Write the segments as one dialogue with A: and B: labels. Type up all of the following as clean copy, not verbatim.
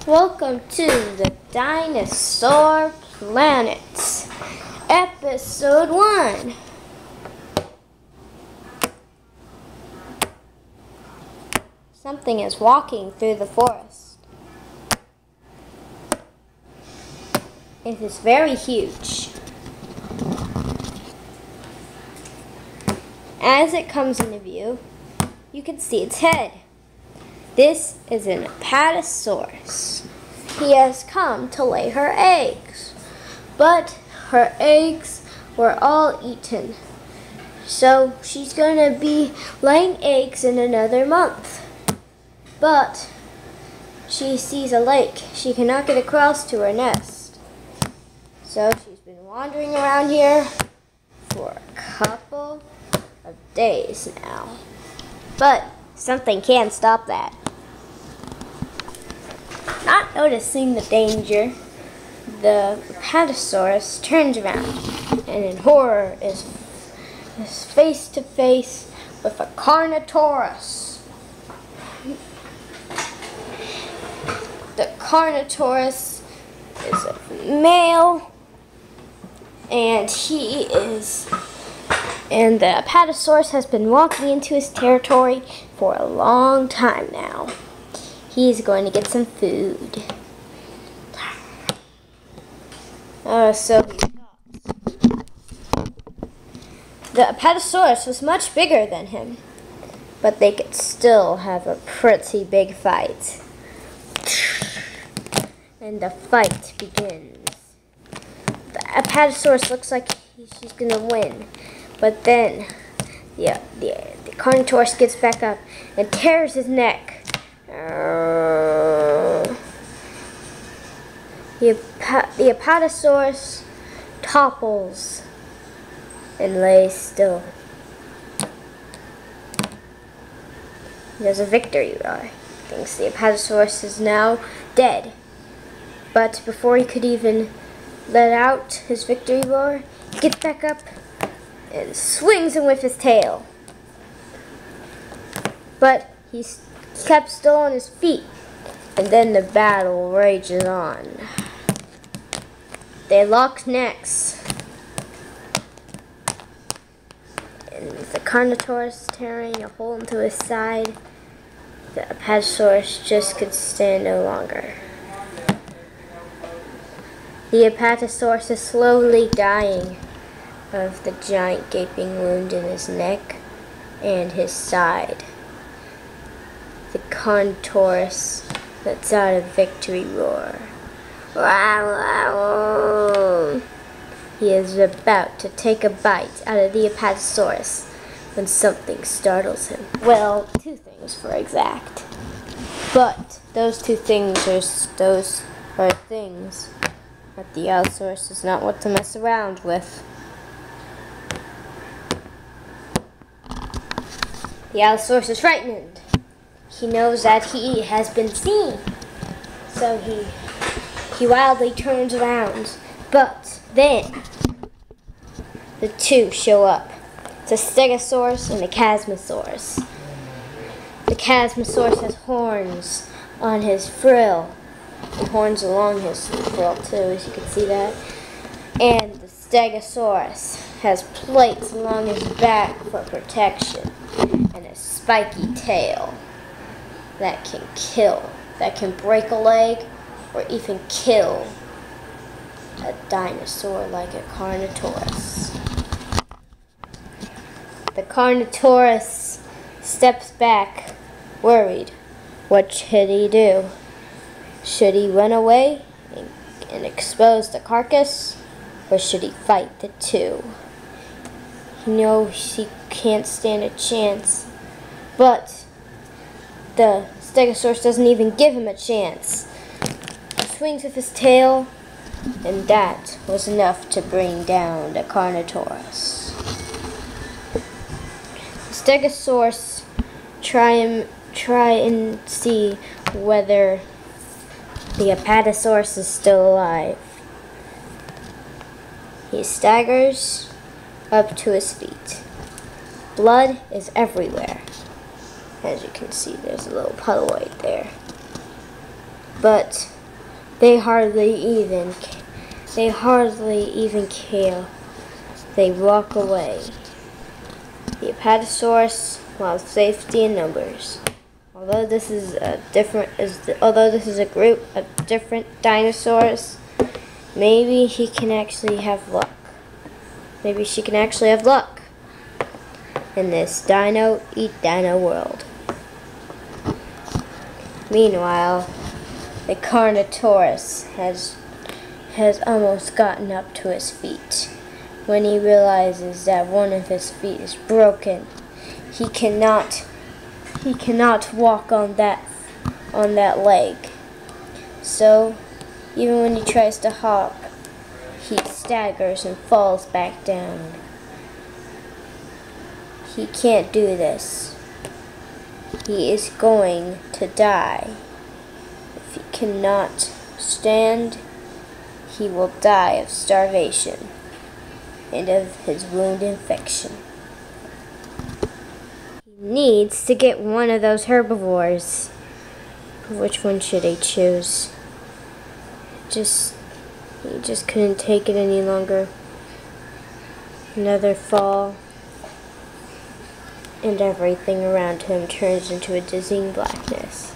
A: Welcome to the Dinosaur Planet, episode 1. Something is walking through the forest. It is very huge. As it comes into view, you can see its head. This is an ep.12. He has come to lay her eggs, but her eggs were all eaten. So she's going to be laying eggs in another month. But she sees a lake. She cannot get across to her nest. So she's been wandering around here for a couple of days now. But something can stop that. Not noticing the danger, the ep.12 turns around and in horror is face to face with a Carnotaurus. The Carnotaurus is a male, and the ep.12 has been walking into his territory for a long time now. He's going to get some food. So he thought. The ep.12 was much bigger than him, but they could still have a pretty big fight. And the fight begins. The ep.12 looks like she's going to win, but then the Carnotaurus gets back up and tears his neck. The ep.12 topples and lays still. He does a victory roar. Thinks the ep.12 is now dead. But before he could even let out his victory roar, he gets back up and swings him with his tail. But he's kept still on his feet, and then the battle rages on. They lock necks, and the Carnotaurus tearing a hole into his side, the ep.12 just could stand no longer. The ep.12 is slowly dying of the giant gaping wound in his neck and his side. The Carnotaurus lets out a victory roar. He is about to take a bite out of the ep.12 when something startles him. Well, two things for exact. But those two things are things that the ep.12 does not want to mess around with. The ep.12 is frightened. He knows that he has been seen, so he wildly turns around. But then the two show up. It's a Stegosaurus and a Chasmosaurus. The Chasmosaurus has horns on his frill, and horns along his frill too, as you can see that. And the Stegosaurus has plates along his back for protection, and a spiky tail that can kill, that can break a leg or even kill a dinosaur like a Carnotaurus. The Carnotaurus steps back, worried. What should he do? Should he run away and expose the carcass, or should he fight the two? He knows he can't stand a chance, but the Stegosaurus doesn't even give him a chance. He swings with his tail, and that was enough to bring down the Carnotaurus. The Stegosaurus try and see whether the ep.12 is still alive. He staggers up to his feet. Blood is everywhere. As you can see, there's a little puddle right there. But They hardly even care. They walk away. The Apatosaurus lost safety in numbers. Although this is a group of different dinosaurs, maybe he can actually have luck. Maybe she can actually have luck in this dino eat dino world. Meanwhile, the Carnotaurus has almost gotten up to his feet. When he realizes that one of his feet is broken, he cannot walk on that leg. So even when he tries to hop, he staggers and falls back down. He can't do this. He is going to die. If he cannot stand, he will die of starvation and of his wound infection. He needs to get one of those herbivores. Which one should he choose? He just couldn't take it any longer. Another fall, and everything around him turns into a dizzying blackness.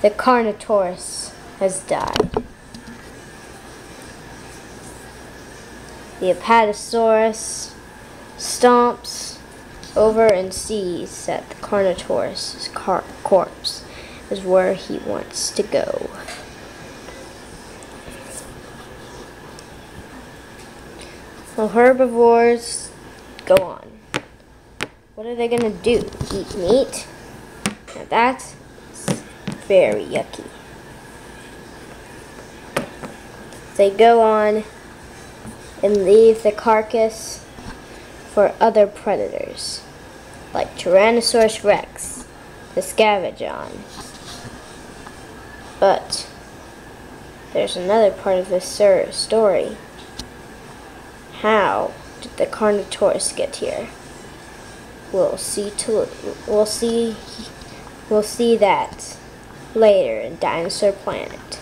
A: The Carnotaurus has died. The Apatosaurus stomps over and sees that the Carnotaurus' corpse is where he wants to go. Well, herbivores go on. What are they going to do? Eat meat? Now that's very yucky. They go on and leave the carcass for other predators, like Tyrannosaurus rex, to scavenge on. But there's another part of this story. How did the Carnotaurus get here? We'll see that later in Dinosaur Planet.